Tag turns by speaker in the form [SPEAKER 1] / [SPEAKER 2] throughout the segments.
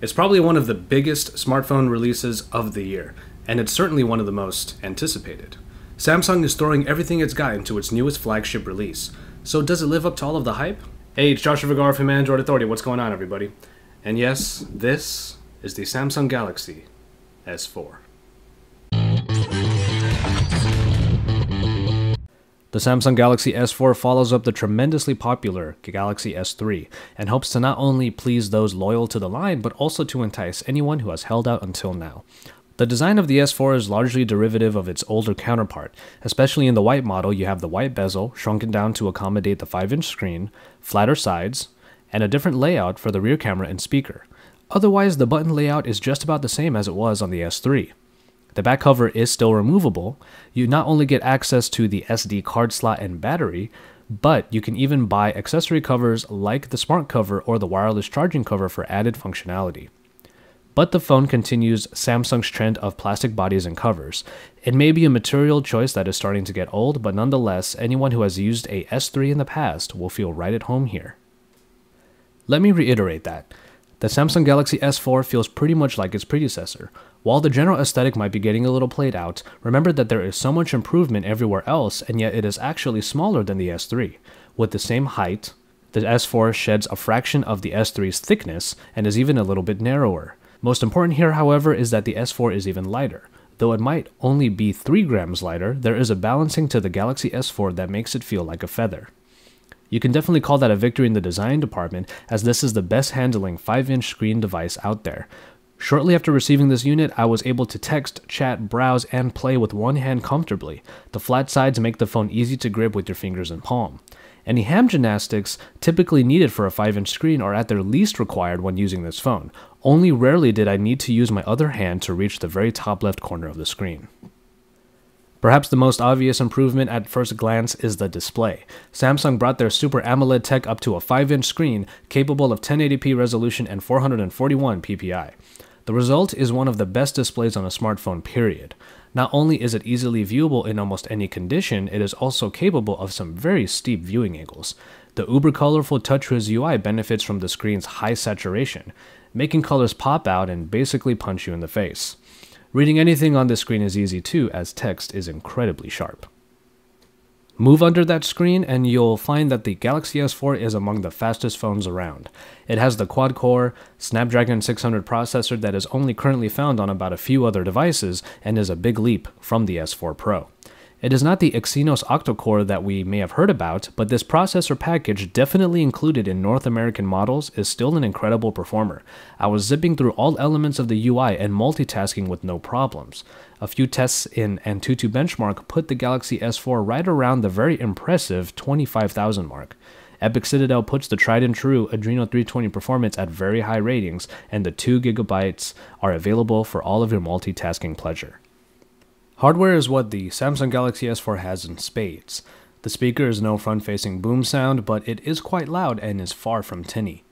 [SPEAKER 1] It's probably one of the biggest smartphone releases of the year, and it's certainly one of the most anticipated. Samsung is throwing everything it's got into its newest flagship release, so does it live up to all of the hype? Hey, it's Joshua Vergara from Android Authority. What's going on, everybody? And yes, this is the Samsung Galaxy S4. The Samsung Galaxy S4 follows up the tremendously popular Galaxy S3 and hopes to not only please those loyal to the line, but also to entice anyone who has held out until now. The design of the S4 is largely derivative of its older counterpart. Especially in the white model, you have the white bezel shrunken down to accommodate the 5-inch screen, flatter sides, and a different layout for the rear camera and speaker. Otherwise, the button layout is just about the same as it was on the S3. The back cover is still removable. You not only get access to the SD card slot and battery, but you can even buy accessory covers like the smart cover or the wireless charging cover for added functionality. But the phone continues Samsung's trend of plastic bodies and covers. It may be a material choice that is starting to get old, but nonetheless, anyone who has used a S3 in the past will feel right at home here. Let me reiterate that. The Samsung Galaxy S4 feels pretty much like its predecessor. While the general aesthetic might be getting a little played out, remember that there is so much improvement everywhere else, and yet it is actually smaller than the S3. With the same height, the S4 sheds a fraction of the S3's thickness and is even a little bit narrower. Most important here, however, is that the S4 is even lighter. Though it might only be 3 grams lighter, there is a balancing to the Galaxy S4 that makes it feel like a feather. You can definitely call that a victory in the design department, as this is the best handling 5-inch screen device out there. Shortly after receiving this unit, I was able to text, chat, browse, and play with one hand comfortably. The flat sides make the phone easy to grip with your fingers and palm. Any hand gymnastics typically needed for a 5-inch screen are at their least required when using this phone. Only rarely did I need to use my other hand to reach the very top left corner of the screen. Perhaps the most obvious improvement at first glance is the display. Samsung brought their Super AMOLED tech up to a 5-inch screen capable of 1080p resolution and 441 ppi. The result is one of the best displays on a smartphone, period. Not only is it easily viewable in almost any condition, it is also capable of some very steep viewing angles. The uber colorful TouchWiz UI benefits from the screen's high saturation, making colors pop out and basically punch you in the face. Reading anything on this screen is easy too, as text is incredibly sharp. Move under that screen and you'll find that the Galaxy S4 is among the fastest phones around. It has the quad-core Snapdragon 600 processor that is only currently found on about a few other devices and is a big leap from the S4 Pro. It is not the Exynos octa-core that we may have heard about, but this processor package, definitely included in North American models, is still an incredible performer. I was zipping through all elements of the UI and multitasking with no problems. A few tests in Antutu Benchmark put the Galaxy S4 right around the very impressive 25,000 mark. Epic Citadel puts the tried and true Adreno 320 performance at very high ratings, and the 2GB are available for all of your multitasking pleasure. Hardware is what the Samsung Galaxy S4 has in spades. The speaker is no front-facing boom sound, but it is quite loud and is far from tinny.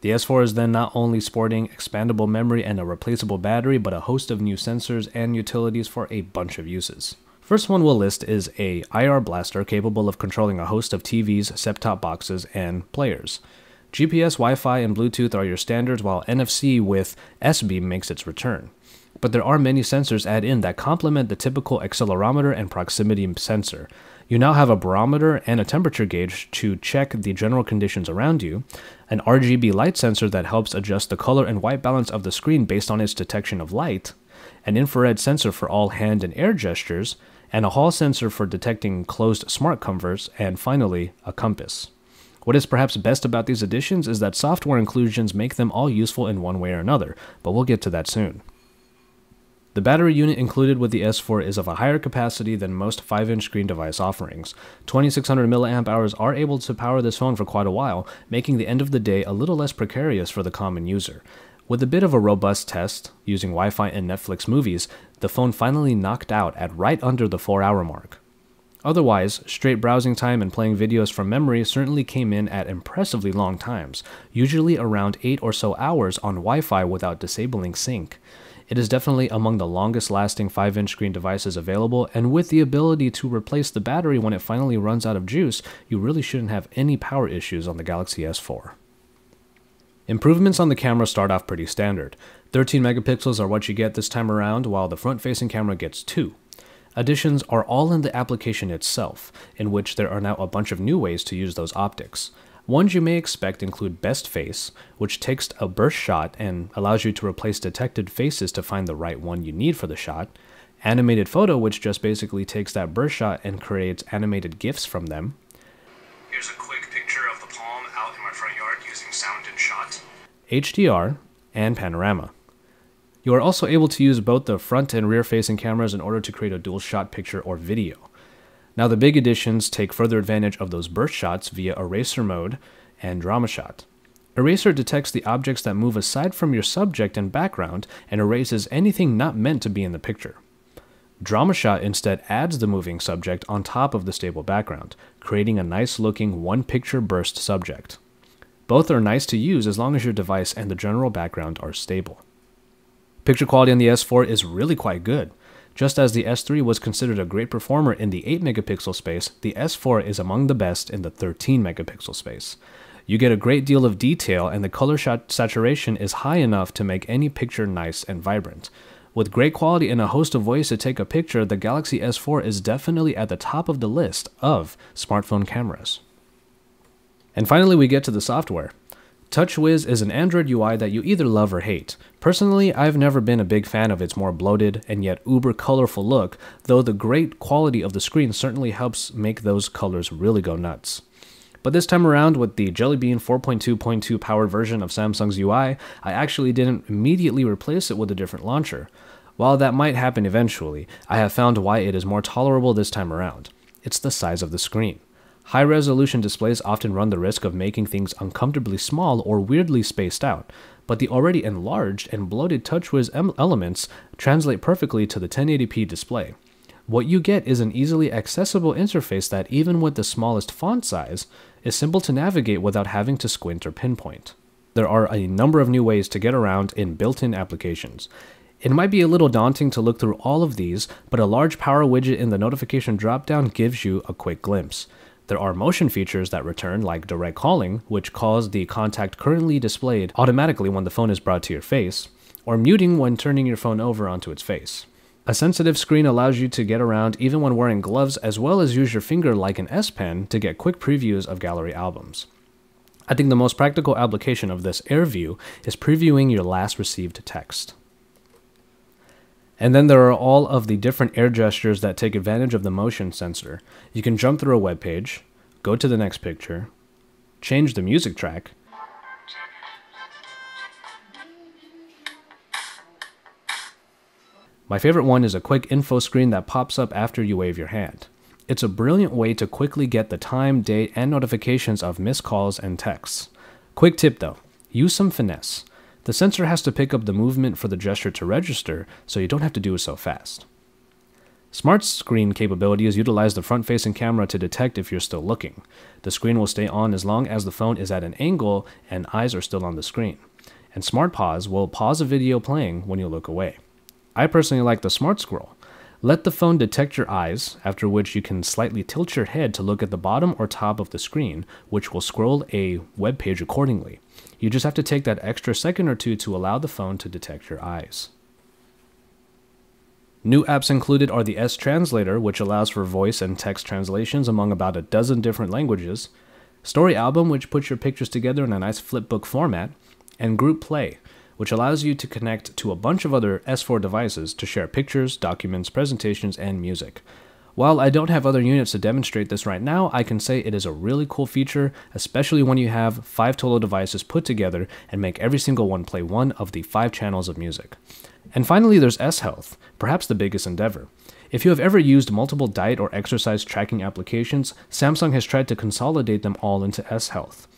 [SPEAKER 1] The S4 is then not only sporting expandable memory and a replaceable battery, but a host of new sensors and utilities for a bunch of uses. First one we'll list is a IR blaster capable of controlling a host of TVs, set-top boxes, and players. GPS, Wi-Fi, and Bluetooth are your standards, while NFC with S-Beam makes its return. But there are many sensors added in that complement the typical accelerometer and proximity sensor. You now have a barometer and a temperature gauge to check the general conditions around you, an RGB light sensor that helps adjust the color and white balance of the screen based on its detection of light, an infrared sensor for all hand and air gestures, and a Hall sensor for detecting closed smart covers, and finally, a compass. What is perhaps best about these additions is that software inclusions make them all useful in one way or another, but we'll get to that soon. The battery unit included with the S4 is of a higher capacity than most 5-inch screen device offerings. 2600 mAh are able to power this phone for quite a while, making the end of the day a little less precarious for the common user. With a bit of a robust test, using Wi-Fi and Netflix movies, the phone finally knocked out at right under the 4-hour mark. Otherwise, straight browsing time and playing videos from memory certainly came in at impressively long times, usually around 8 or so hours on Wi-Fi without disabling sync. It is definitely among the longest lasting 5-inch screen devices available, and with the ability to replace the battery when it finally runs out of juice, you really shouldn't have any power issues on the Galaxy S4. Improvements on the camera start off pretty standard. 13 megapixels are what you get this time around, while the front-facing camera gets 2. Additions are all in the application itself, in which there are now a bunch of new ways to use those optics. Ones you may expect include Best Face, which takes a burst shot and allows you to replace detected faces to find the right one you need for the shot. Animated Photo, which just basically takes that burst shot and creates animated GIFs from them.
[SPEAKER 2] Here's a quick picture of the palm out in my front yard using Sound and Shot.
[SPEAKER 1] HDR, and Panorama. You are also able to use both the front and rear facing cameras in order to create a dual shot picture or video. Now the big additions take further advantage of those burst shots via Eraser Mode and Drama Shot. Eraser detects the objects that move aside from your subject and background and erases anything not meant to be in the picture. Drama Shot instead adds the moving subject on top of the stable background, creating a nice looking one-picture burst subject. Both are nice to use as long as your device and the general background are stable. Picture quality on the S4 is really quite good. Just as the S3 was considered a great performer in the 8 megapixel space, the S4 is among the best in the 13 megapixel space. You get a great deal of detail, and the color saturation is high enough to make any picture nice and vibrant. With great quality and a host of ways to take a picture, the Galaxy S4 is definitely at the top of the list of smartphone cameras. And finally, we get to the software. TouchWiz is an Android UI that you either love or hate. Personally, I've never been a big fan of its more bloated and yet uber colorful look, though the great quality of the screen certainly helps make those colors really go nuts. But this time around, with the Jelly Bean 4.2.2 powered version of Samsung's UI, I actually didn't immediately replace it with a different launcher. While that might happen eventually, I have found why it is more tolerable this time around. It's the size of the screen. High-resolution displays often run the risk of making things uncomfortably small or weirdly spaced out, but the already enlarged and bloated TouchWiz elements translate perfectly to the 1080p display. What you get is an easily accessible interface that, even with the smallest font size, is simple to navigate without having to squint or pinpoint. There are a number of new ways to get around in built-in applications. It might be a little daunting to look through all of these, but a large power widget in the notification dropdown gives you a quick glimpse. There are motion features that return, like direct calling, which calls the contact currently displayed automatically when the phone is brought to your face, or muting when turning your phone over onto its face. A sensitive screen allows you to get around even when wearing gloves, as well as use your finger like an S Pen to get quick previews of gallery albums. I think the most practical application of this Air View is previewing your last received text. And then there are all of the different air gestures that take advantage of the motion sensor. You can jump through a web page, go to the next picture, change the music track, my favorite one is a quick info screen that pops up after you wave your hand. It's a brilliant way to quickly get the time, date, and notifications of missed calls and texts. Quick tip though, use some finesse. The sensor has to pick up the movement for the gesture to register, so you don't have to do it so fast. Smart Screen capabilities utilize the front-facing camera to detect if you're still looking. The screen will stay on as long as the phone is at an angle and eyes are still on the screen. And Smart Pause will pause a video playing when you look away. I personally like the Smart Scroll. Let the phone detect your eyes, after which you can slightly tilt your head to look at the bottom or top of the screen, which will scroll a web page accordingly. You just have to take that extra second or two to allow the phone to detect your eyes. New apps included are the S Translator, which allows for voice and text translations among about a dozen different languages, Story Album, which puts your pictures together in a nice flipbook format, and Group Play, which allows you to connect to a bunch of other S4 devices to share pictures, documents, presentations, and music. While I don't have other units to demonstrate this right now, I can say it is a really cool feature, especially when you have 5 total devices put together and make every single one play one of the 5 channels of music. And finally, there's S-Health, perhaps the biggest endeavor. If you have ever used multiple diet or exercise tracking applications, Samsung has tried to consolidate them all into S-Health.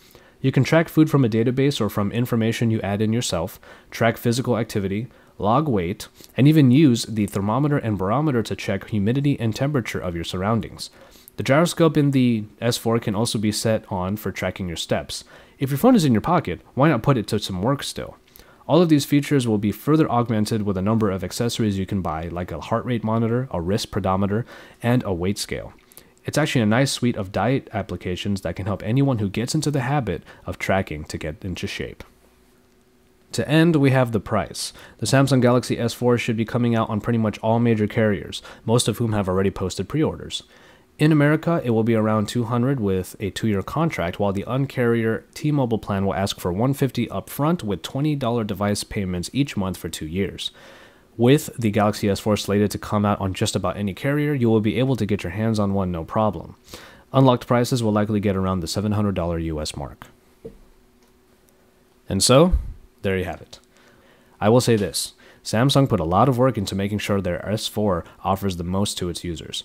[SPEAKER 1] You can track food from a database or from information you add in yourself, track physical activity, log weight, and even use the thermometer and barometer to check humidity and temperature of your surroundings. The gyroscope in the S4 can also be set on for tracking your steps. If your phone is in your pocket, why not put it to some work still? All of these features will be further augmented with a number of accessories you can buy, like a heart rate monitor, a wrist pedometer, and a weight scale. It's actually a nice suite of diet applications that can help anyone who gets into the habit of tracking to get into shape. To end, we have the price. The Samsung Galaxy S4 should be coming out on pretty much all major carriers, most of whom have already posted pre-orders. In America, it will be around $200 with a 2-year contract, while the uncarrier T-Mobile plan will ask for $150 upfront with $20 device payments each month for 2 years. With the Galaxy S4 slated to come out on just about any carrier, you will be able to get your hands on one no problem. Unlocked prices will likely get around the $700 US mark. And so, there you have it. I will say this, Samsung put a lot of work into making sure their S4 offers the most to its users.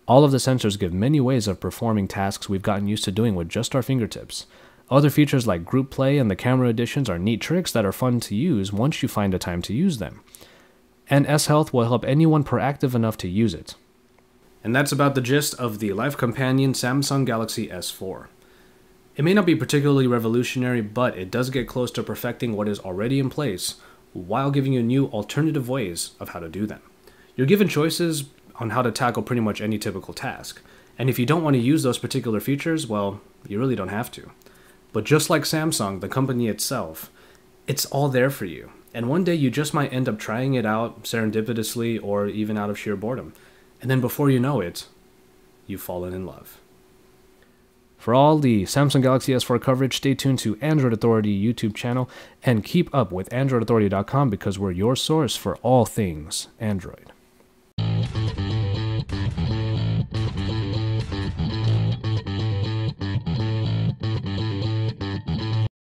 [SPEAKER 1] All of the sensors give many ways of performing tasks we've gotten used to doing with just our fingertips. Other features like group play and the camera additions are neat tricks that are fun to use once you find a time to use them. And S-Health will help anyone proactive enough to use it. And that's about the gist of the Life Companion Samsung Galaxy S4. It may not be particularly revolutionary, but it does get close to perfecting what is already in place, while giving you new alternative ways of how to do them. You're given choices on how to tackle pretty much any typical task, and if you don't want to use those particular features, well, you really don't have to. But just like Samsung, the company itself, it's all there for you, and one day you just might end up trying it out serendipitously or even out of sheer boredom, and then before you know it, you've fallen in love. For all the Samsung Galaxy S4 coverage, stay tuned to Android Authority YouTube channel and keep up with AndroidAuthority.com because we're your source for all things Android.